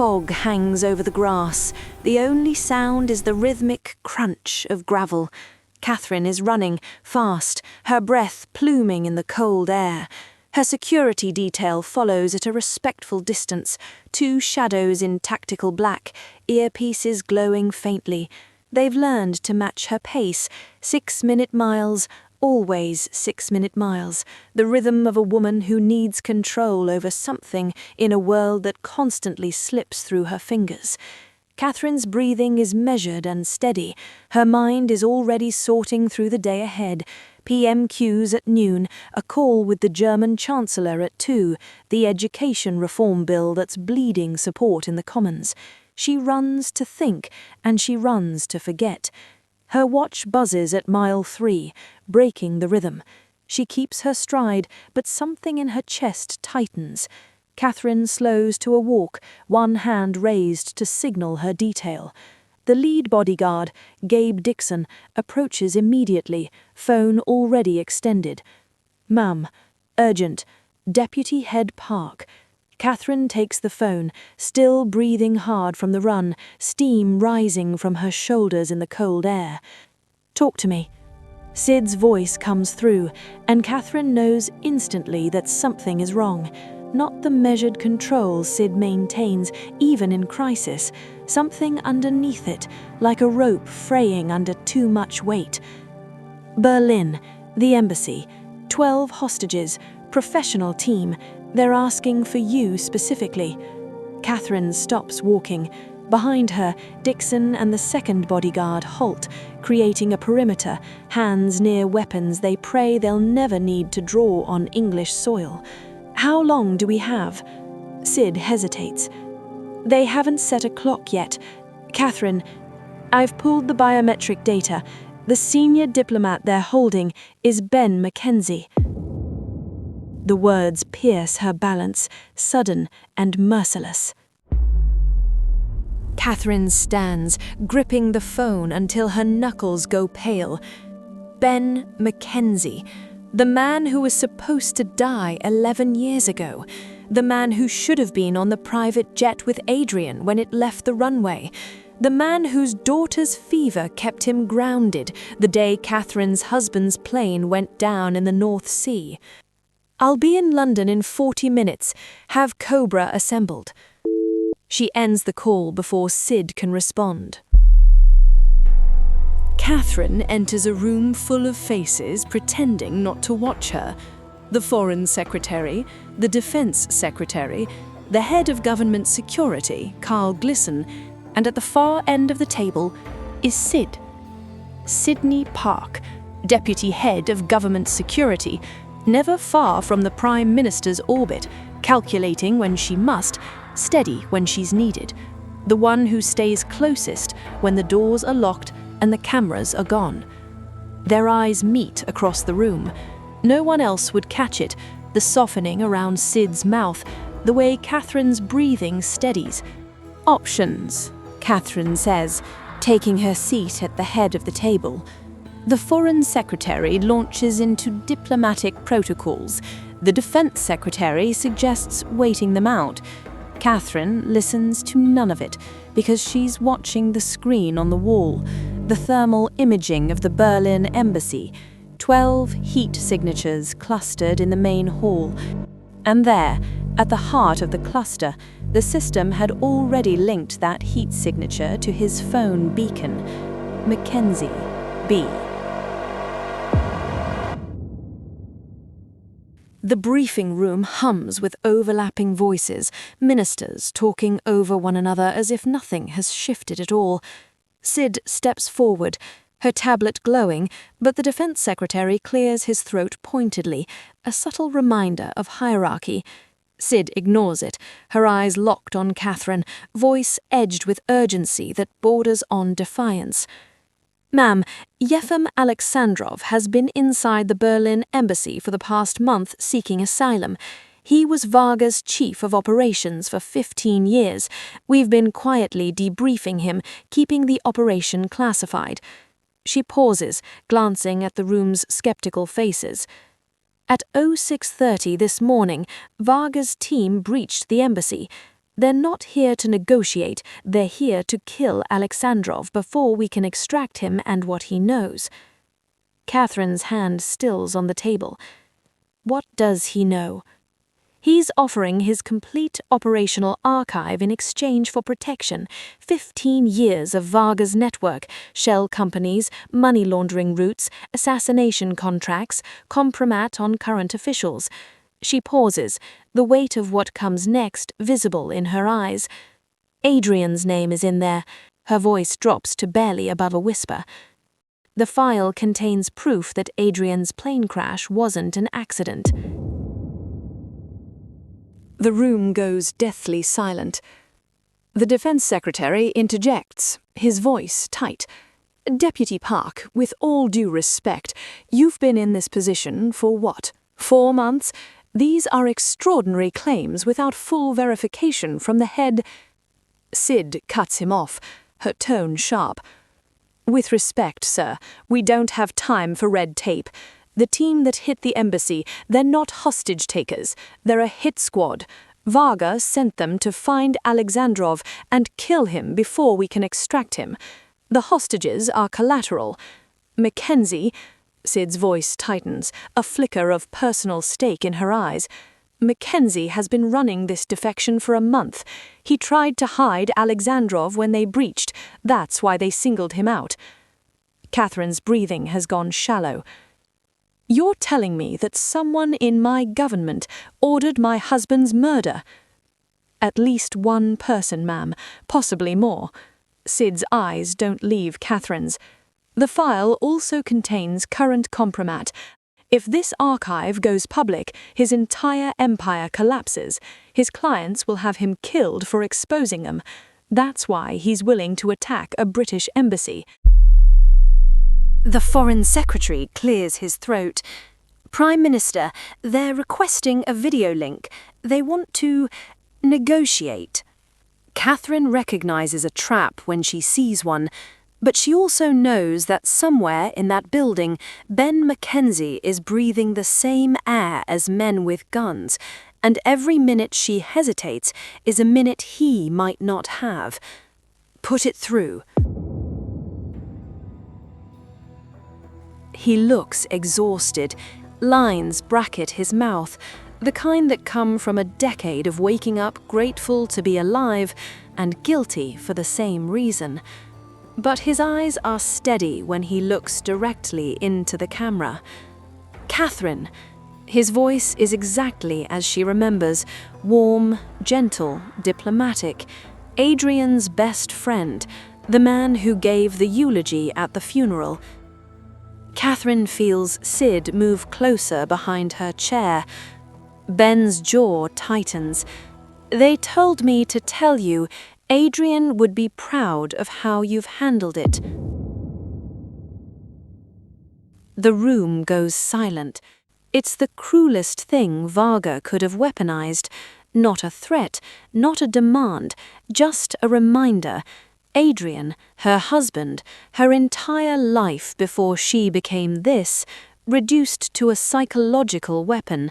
fog hangs over the grass. The only sound is the rhythmic crunch of gravel. Catherine is running, fast, her breath pluming in the cold air. Her security detail follows at a respectful distance, 2 shadows in tactical black, earpieces glowing faintly. They've learned to match her pace, 6-minute miles, always 6-minute miles, the rhythm of a woman who needs control over something in a world that constantly slips through her fingers. Catherine's breathing is measured and steady. Her mind is already sorting through the day ahead. PMQs at noon, a call with the German Chancellor at 2, the education reform bill that's bleeding support in the Commons. She runs to think, and she runs to forget. Her watch buzzes at mile 3, breaking the rhythm. She keeps her stride, but something in her chest tightens. Catherine slows to a walk, one hand raised to signal her detail. The lead bodyguard, Gabe Dixon, approaches immediately, phone already extended. "Ma'am, urgent, Deputy Head Park." Catherine takes the phone, still breathing hard from the run, steam rising from her shoulders in the cold air. "Talk to me." Sid's voice comes through, and Catherine knows instantly that something is wrong. Not the measured control Sid maintains, even in crisis. Something underneath it, like a rope fraying under too much weight. "Berlin, the embassy, 12 hostages, professional team. They're asking for you specifically." Catherine stops walking. Behind her, Dixon and the second bodyguard halt, creating a perimeter, hands near weapons they pray they'll never need to draw on English soil. "How long do we have?" Sid hesitates. "They haven't set a clock yet. Catherine, I've pulled the biometric data. The senior diplomat they're holding is Ben Mackenzie." The words pierce her balance, sudden and merciless. Catherine stands, gripping the phone until her knuckles go pale. Ben Mackenzie, the man who was supposed to die 11 years ago, the man who should have been on the private jet with Adrian when it left the runway, the man whose daughter's fever kept him grounded the day Catherine's husband's plane went down in the North Sea. "I'll be in London in 40 minutes. Have Cobra assembled." She ends the call before Sid can respond. Catherine enters a room full of faces pretending not to watch her. The Foreign Secretary, the Defense Secretary, the Head of Government Security, Carl Glisson, and at the far end of the table is Sid. Sidney Park, Deputy Head of Government Security, never far from the Prime Minister's orbit, calculating when she must, steady when she's needed, the one who stays closest when the doors are locked and the cameras are gone. Their eyes meet across the room. No one else would catch it, the softening around Sid's mouth, the way Catherine's breathing steadies. "Options," Catherine says, taking her seat at the head of the table. The Foreign Secretary launches into diplomatic protocols. The Defense Secretary suggests waiting them out. Catherine listens to none of it because she's watching the screen on the wall, the thermal imaging of the Berlin embassy, 12 heat signatures clustered in the main hall. And there, at the heart of the cluster, the system had already linked that heat signature to his phone beacon. Mackenzie, B. The briefing room hums with overlapping voices, ministers talking over one another as if nothing has shifted at all. Sid steps forward, her tablet glowing, but the Defense Secretary clears his throat pointedly, a subtle reminder of hierarchy. Sid ignores it, her eyes locked on Catherine, voice edged with urgency that borders on defiance. "Ma'am, Yefim Alexandrov has been inside the Berlin embassy for the past month seeking asylum. He was Varga's chief of operations for 15 years. We've been quietly debriefing him, keeping the operation classified." She pauses, glancing at the room's skeptical faces. "At 06:30 this morning, Varga's team breached the embassy. They're not here to negotiate, they're here to kill Alexandrov before we can extract him and what he knows. Catherine's hand stills on the table. What does he know? He's offering his complete operational archive in exchange for protection, 15 years of Varga's network, shell companies, money laundering routes, assassination contracts, compromat on current officials. She pauses, the weight of what comes next visible in her eyes. Adrian's name is in there. Her voice drops to barely above a whisper. The file contains proof that Adrian's plane crash wasn't an accident. The room goes deathly silent. The Defense Secretary interjects, his voice tight. Deputy Park, with all due respect, you've been in this position for what, 4 months? These are extraordinary claims without full verification from the head. Sid cuts him off, her tone sharp. With respect, sir, we don't have time for red tape. The team that hit the embassy, they're not hostage takers. They're a hit squad. Varga sent them to find Alexandrov and kill him before we can extract him. The hostages are collateral. Mackenzie, Sid's voice tightens, a flicker of personal stake in her eyes. Mackenzie has been running this defection for a month. He tried to hide Alexandrov when they breached. That's why they singled him out. Catherine's breathing has gone shallow. You're telling me that someone in my government ordered my husband's murder? At least one person, ma'am, possibly more. Sid's eyes don't leave Catherine's. The file also contains current compromat. If this archive goes public, his entire empire collapses. His clients will have him killed for exposing them. That's why he's willing to attack a British embassy. The Foreign Secretary clears his throat. Prime Minister, they're requesting a video link. They want to negotiate. Catherine recognizes a trap when she sees one, but she also knows that somewhere in that building, Ben Mackenzie is breathing the same air as men with guns, and every minute she hesitates is a minute he might not have. Put it through. He looks exhausted. Lines bracket his mouth, the kind that come from a decade of waking up grateful to be alive and guilty for the same reason. But his eyes are steady when he looks directly into the camera. Catherine. His voice is exactly as she remembers, warm, gentle, diplomatic. Adrian's best friend, the man who gave the eulogy at the funeral. Catherine feels Sid move closer behind her chair. Ben's jaw tightens. They told me to tell you, Adrian would be proud of how you've handled it. The room goes silent. It's the cruelest thing Varga could have weaponized. Not a threat, not a demand, just a reminder. Adrian, her husband, her entire life before she became this, reduced to a psychological weapon.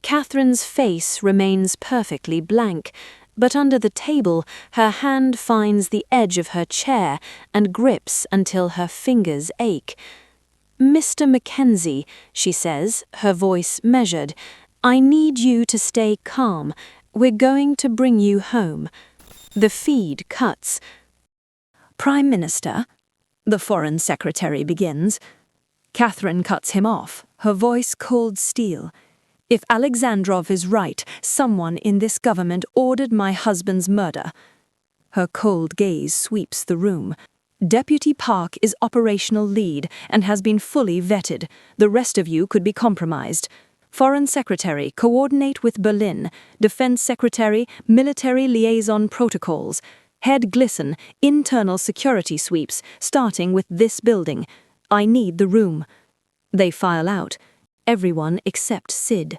Catherine's face remains perfectly blank, but under the table her hand finds the edge of her chair and grips until her fingers ache. Mr. Mackenzie, she says, her voice measured, I need you to stay calm. We're going to bring you home. The feed cuts. Prime Minister, the Foreign Secretary begins. Catherine cuts him off, her voice cold steel. If Alexandrov is right, someone in this government ordered my husband's murder. Her cold gaze sweeps the room. Deputy Park is operational lead and has been fully vetted. The rest of you could be compromised. Foreign Secretary, coordinate with Berlin. Defense Secretary, military liaison protocols. Head Glisson, internal security sweeps, starting with this building. I need the room. They file out. Everyone except Sid.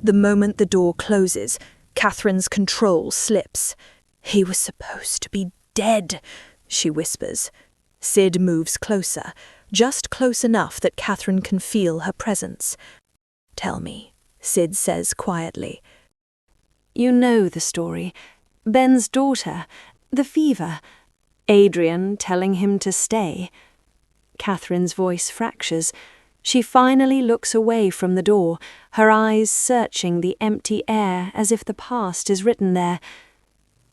The moment the door closes, Catherine's control slips. He was supposed to be dead, she whispers. Sid moves closer, just close enough that Catherine can feel her presence. Tell me, Sid says quietly. You know the story. Ben's daughter, the fever, Adrian telling him to stay. Catherine's voice fractures. She finally looks away from the door, her eyes searching the empty air as if the past is written there.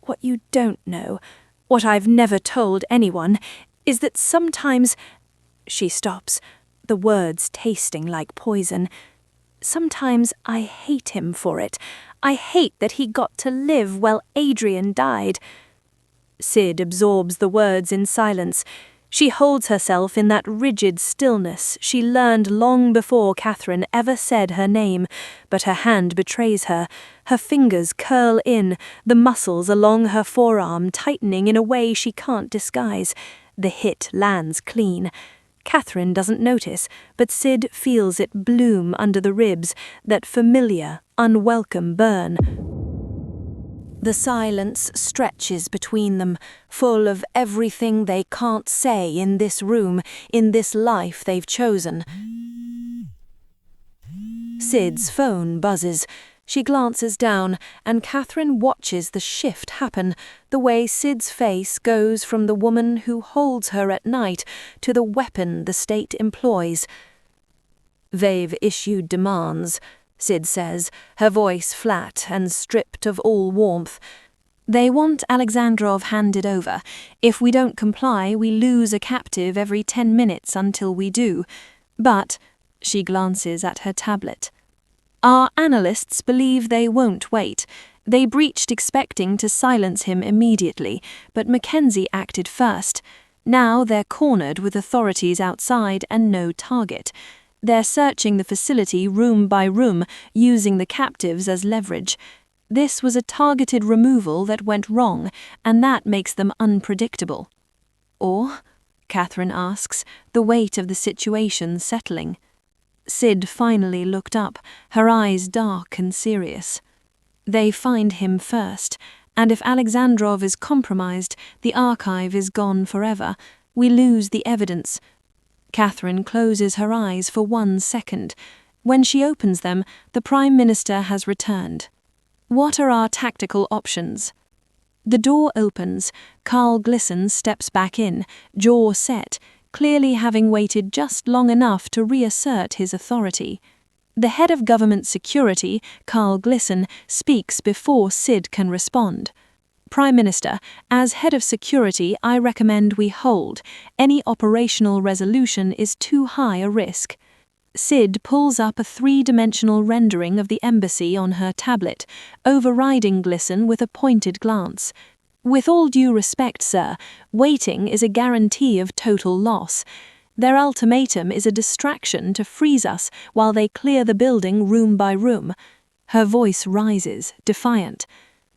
What you don't know, what I've never told anyone, is that sometimes... She stops, the words tasting like poison. Sometimes I hate him for it. I hate that he got to live while Adrian died. Sid absorbs the words in silence. She holds herself in that rigid stillness she learned long before Catherine ever said her name, but her hand betrays her. Her fingers curl in, the muscles along her forearm tightening in a way she can't disguise. The hit lands clean. Catherine doesn't notice, but Sid feels it bloom under the ribs, that familiar, unwelcome burn. The silence stretches between them, full of everything they can't say in this room, in this life they've chosen. Sid's phone buzzes. She glances down, and Catherine watches the shift happen, the way Sid's face goes from the woman who holds her at night to the weapon the state employs. "They've issued demands," Sid says, her voice flat and stripped of all warmth. "They want Alexandrov handed over. If we don't comply, we lose a captive every 10 minutes until we do. But," she glances at her tablet, "our analysts believe they won't wait. They breached expecting to silence him immediately, but Mackenzie acted first. Now they're cornered with authorities outside and no target. They're searching the facility room by room, using the captives as leverage. This was a targeted removal that went wrong, and that makes them unpredictable." "Or?" Catherine asks, the weight of the situation settling. Sid finally looked up, her eyes dark and serious. "They find him first, and if Alexandrov is compromised, the archive is gone forever. We lose the evidence." Catherine closes her eyes for 1 second. When she opens them, the Prime Minister has returned. "What are our tactical options?" The door opens. Carl Glisson steps back in, jaw set, clearly having waited just long enough to reassert his authority. The head of government security, Carl Glisson, speaks before Sid can respond. "Prime Minister, as head of security, I recommend we hold. Any operational resolution is too high a risk." Sid pulls up a 3-dimensional rendering of the embassy on her tablet, overriding Glisson with a pointed glance. "With all due respect, sir, waiting is a guarantee of total loss. Their ultimatum is a distraction to freeze us while they clear the building room by room." Her voice rises, defiant.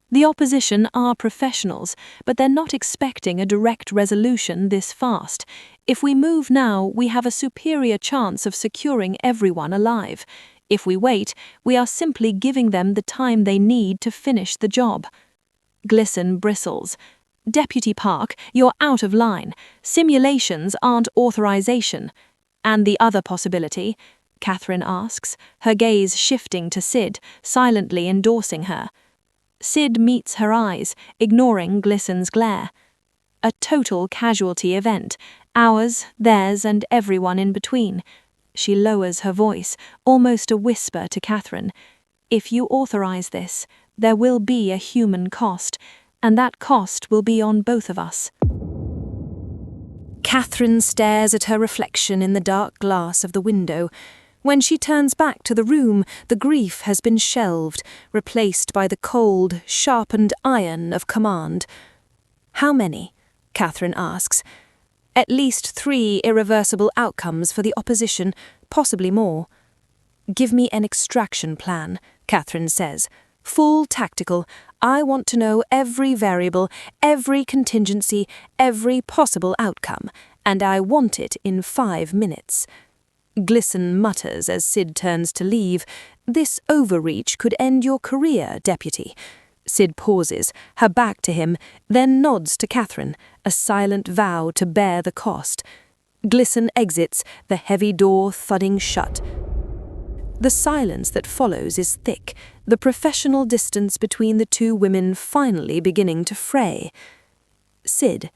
"The opposition are professionals, but they're not expecting a direct resolution this fast. If we move now, we have a superior chance of securing everyone alive. If we wait, we are simply giving them the time they need to finish the job." Glisson bristles. "Deputy Park, you're out of line. Simulations aren't authorization." "And the other possibility?" Catherine asks, her gaze shifting to Sid, silently endorsing her. Sid meets her eyes, ignoring Glisson's glare. "A total casualty event. Ours, theirs, and everyone in between." She lowers her voice, almost a whisper to Catherine. "If you authorize this, there will be a human cost, and that cost will be on both of us." Catherine stares at her reflection in the dark glass of the window. When she turns back to the room, the grief has been shelved, replaced by the cold, sharpened iron of command. "How many?" Catherine asks. "At least 3 irreversible outcomes for the opposition, possibly more." "Give me an extraction plan," Catherine says. "Full tactical. I want to know every variable, every contingency, every possible outcome, and I want it in 5 minutes." Glisson mutters as Sid turns to leave. "This overreach could end your career, Deputy." Sid pauses, her back to him, then nods to Catherine, a silent vow to bear the cost. Glisson exits, the heavy door thudding shut. The silence that follows is thick, the professional distance between the two women finally beginning to fray. Sid.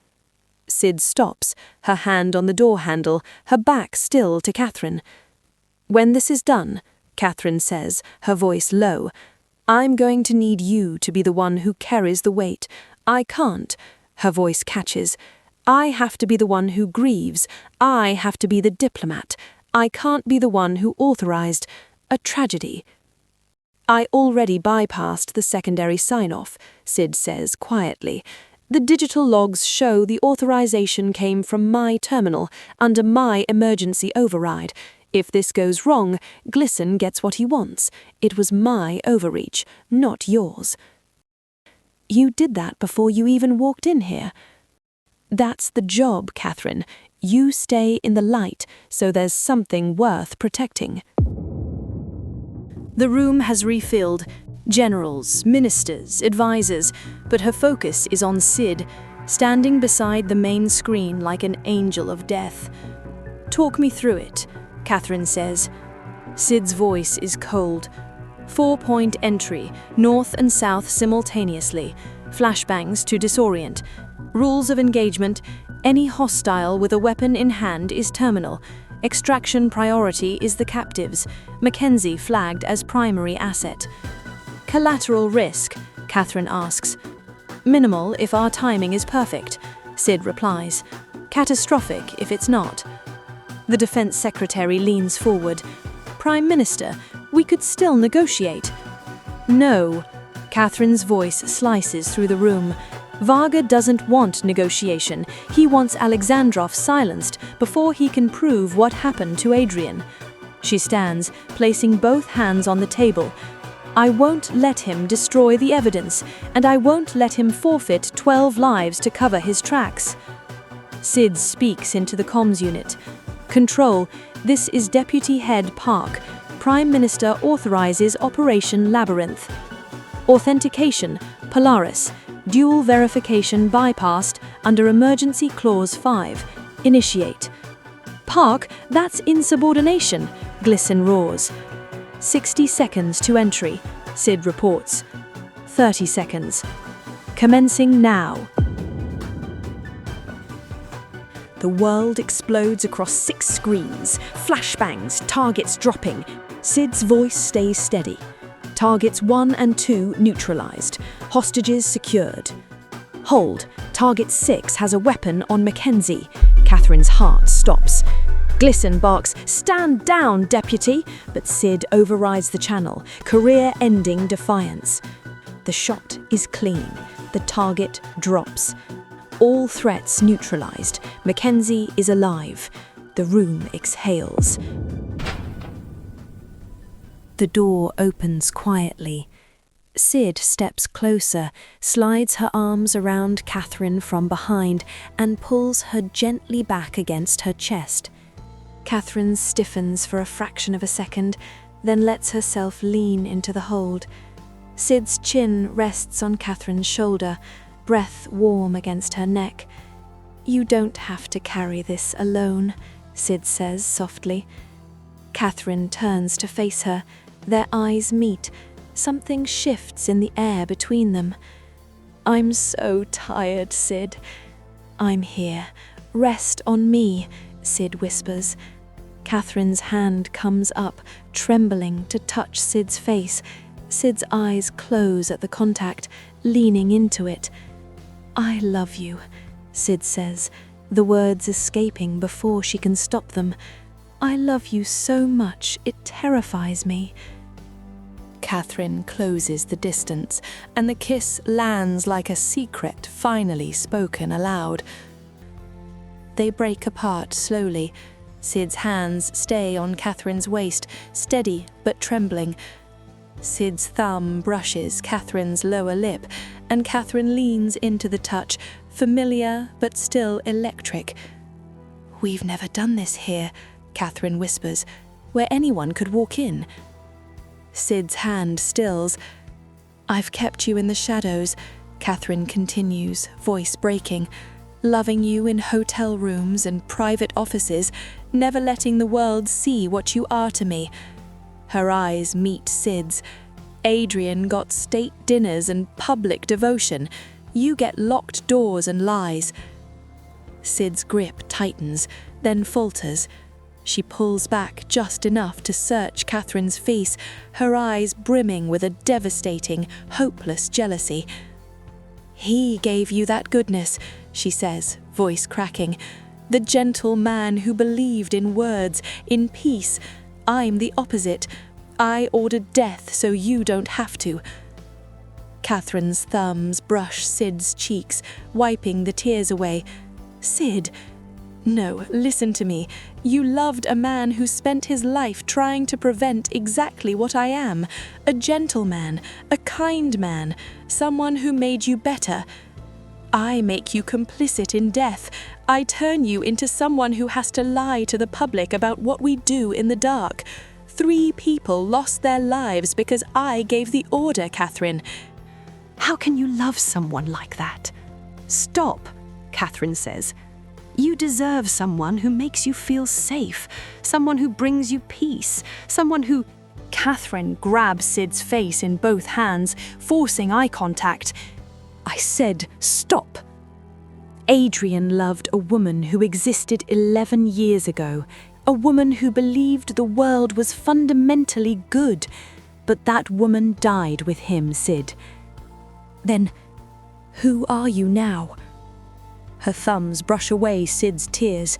Sid stops, her hand on the door handle, her back still to Catherine. "When this is done," Catherine says, her voice low, "I'm going to need you to be the one who carries the weight. I can't," her voice catches. "I have to be the one who grieves. I have to be the diplomat. I can't be the one who authorized a tragedy." "I already bypassed the secondary sign-off," Sid says quietly. "The digital logs show the authorization came from my terminal, under my emergency override. If this goes wrong, Glisson gets what he wants. It was my overreach, not yours." "You did that before you even walked in here." "That's the job, Catherine. You stay in the light, so there's something worth protecting." The room has refilled. Generals, ministers, advisors, but her focus is on Sid, standing beside the main screen like an angel of death. "Talk me through it," Catherine says. Sid's voice is cold. 4-point entry, north and south simultaneously. Flashbangs to disorient. Rules of engagement: any hostile with a weapon in hand is terminal. Extraction priority is the captives. Mackenzie flagged as primary asset. "Collateral risk?" Catherine asks. "Minimal if our timing is perfect," Sid replies. "Catastrophic if it's not." The Defense Secretary leans forward. "Prime Minister, we could still negotiate." "No." Catherine's voice slices through the room. "Varga doesn't want negotiation. He wants Alexandrov silenced before he can prove what happened to Adrian." She stands, placing both hands on the table. "I won't let him destroy the evidence, and I won't let him forfeit 12 lives to cover his tracks." Sid speaks into the comms unit. "Control, this is Deputy Head Park. Prime Minister authorizes Operation Labyrinth. Authentication, Polaris. Dual verification bypassed under Emergency Clause 5. Initiate." "Park, that's insubordination," Glisson roars. 60 seconds to entry, Sid reports. 30 seconds. "Commencing now." The world explodes across 6 screens. Flashbangs, targets dropping. Sid's voice stays steady. Targets 1 and 2 neutralized. Hostages secured. "Hold. Target 6 has a weapon on Mackenzie." Catherine's heart stops. Glisson barks, "Stand down, deputy!" But Sid overrides the channel, career-ending defiance. The shot is clean. The target drops. All threats neutralized. Mackenzie is alive. The room exhales. The door opens quietly. Sid steps closer, slides her arms around Catherine from behind, and pulls her gently back against her chest. Catherine stiffens for a fraction of a second, then lets herself lean into the hold. Sid's chin rests on Catherine's shoulder, breath warm against her neck. "You don't have to carry this alone," Sid says softly. Catherine turns to face her. Their eyes meet. Something shifts in the air between them. "I'm so tired, Sid." "I'm here. Rest on me," Sid whispers. Catherine's hand comes up, trembling, to touch Sid's face. Sid's eyes close at the contact, leaning into it. "I love you," Sid says, the words escaping before she can stop them. "I love you so much, it terrifies me." Catherine closes the distance, and the kiss lands like a secret finally spoken aloud. They break apart slowly. Sid's hands stay on Catherine's waist, steady but trembling. Sid's thumb brushes Catherine's lower lip, and Catherine leans into the touch, familiar but still electric. "We've never done this here," Catherine whispers, "where anyone could walk in." Sid's hand stills. "I've kept you in the shadows," Catherine continues, voice breaking, "loving you in hotel rooms and private offices, never letting the world see what you are to me." Her eyes meet Sid's. Adrian got state dinners and public devotion. You get locked doors and lies. Sid's grip tightens, then falters. She pulls back just enough to search Catherine's face, her eyes brimming with a devastating, hopeless jealousy. "He gave you that goodness," she says, voice cracking. "The gentle man who believed in words, in peace. I'm the opposite. I ordered death so you don't have to." Catherine's thumbs brush Sid's cheeks, wiping the tears away. "Sid, no, listen to me. You loved a man who spent his life trying to prevent exactly what I am. A gentleman, a kind man, someone who made you better. I make you complicit in death. I turn you into someone who has to lie to the public about what we do in the dark. 3 people lost their lives because I gave the order, Catherine." "How can you love someone like that?" "Stop," Catherine says. "You deserve someone who makes you feel safe, someone who brings you peace, someone who—" Catherine grabs Sid's face in both hands, forcing eye contact. "I said stop." Adrian loved a woman who existed 11 years ago, a woman who believed the world was fundamentally good, but that woman died with him, Sid. "Then, who are you now?" Her thumbs brush away Sid's tears.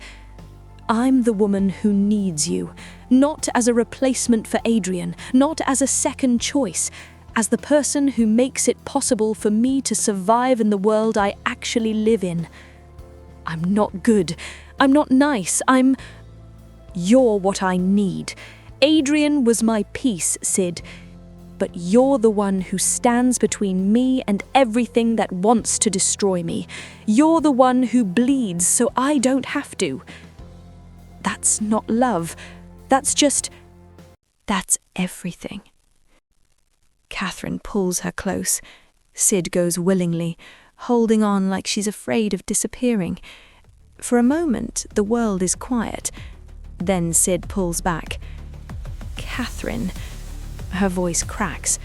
"I'm the woman who needs you, not as a replacement for Adrian, not as a second choice, as the person who makes it possible for me to survive in the world I actually live in. I'm not good. I'm not nice. You're what I need. Adrian was my peace, Sid. But you're the one who stands between me and everything that wants to destroy me. You're the one who bleeds so I don't have to. That's not love. That's everything." Catherine pulls her close. Sid goes willingly, holding on like she's afraid of disappearing. For a moment, the world is quiet. Then Sid pulls back. "Catherine," her voice cracks.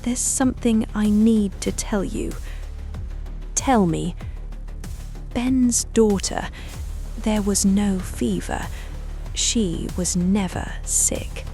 "There's something I need to tell you." "Tell me." "Ben's daughter. There was no fever. She was never sick."